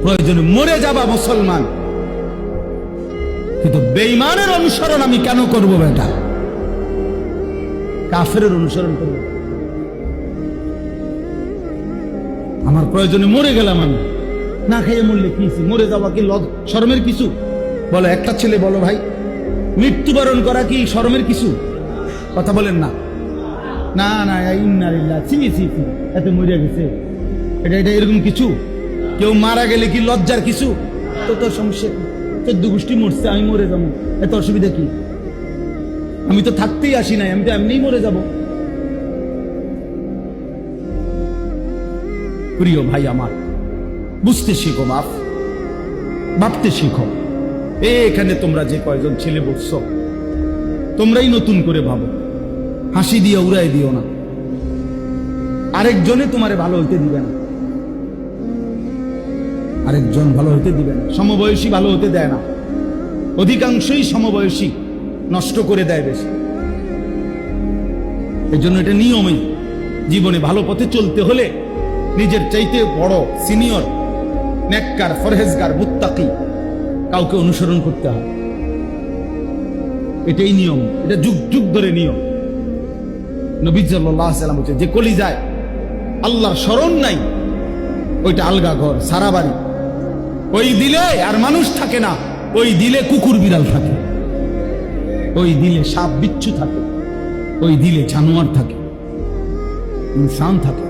প্রয়োজনে মরে যাবা মুসলমান, কিন্তু বেঈমানের অনুসরণ আমি কেন করব বেটা? কাফেরের অনুসরণ করব? আমার প্রয়োজনে মরে গেলাম, আমি না খেয়ে মরলে কি মরে যাওয়া কি শরমের কিছু? বলো একটা ছেলে, বলো ভাই, মৃত্যুবরণ করা কি শরমের কিছু? কথা বলেন না। না না, ইন্নালিল্লাহ, এত মরে গেছে, এটা এটা এরকম কিছু? কেউ মারা গেলে কি লজ্জার কিছু? তো তোর সমস্যা, 14 গোষ্ঠী মরছে, আমি মরে যাবো, এত অসুবিধা কি? আমি তো থাকতেই আসি নাই, আমি তো এমনিই মরে যাব। প্রিয় ভাই আমার, বুঝতে শিখো বাপ, ভাবতে শিখো। এখানে তোমরা যে কয়জন ছেলে বসছো, তোমরাই নতুন করে ভাবো, হাসি দিয়ে উড়াই দিও না। আরেকজনে তোমারে ভালো হইতে দিবে না, আরেকজন ভালো হইতে দিবে না। সমবয়সী ভালো হতে দেয় না, অধিকাংশই সমবয়সী নষ্ট করে দেয় বেশি। এই জন্য এটা নিয়মই, জীবনে ভালো পথে চলতে হলে নিজের চাইতে বড় সিনিয়র নেককার ফরহেজগার মুত্তাকি কাউকে অনুসরণ করতে হয়। এটাই নিয়ম, এটা যুগ যুগ ধরে নিয়ম। নবী সাল্লাল্লাহু আলাইহি ওয়াসাল্লাম বলছে, যে কলিজায় আল্লাহর স্মরণ নাই, ওইটা আলগা ঘর, সারা বাড়ি। ওই দিলে আর মানুষ থাকে না, ওই দিলে কুকুর বিড়াল থাকে, ওই দিলে সাপ বিচ্ছু থাকে, ওই দিলে জানোয়ার থাকে, ইনসান থাকে।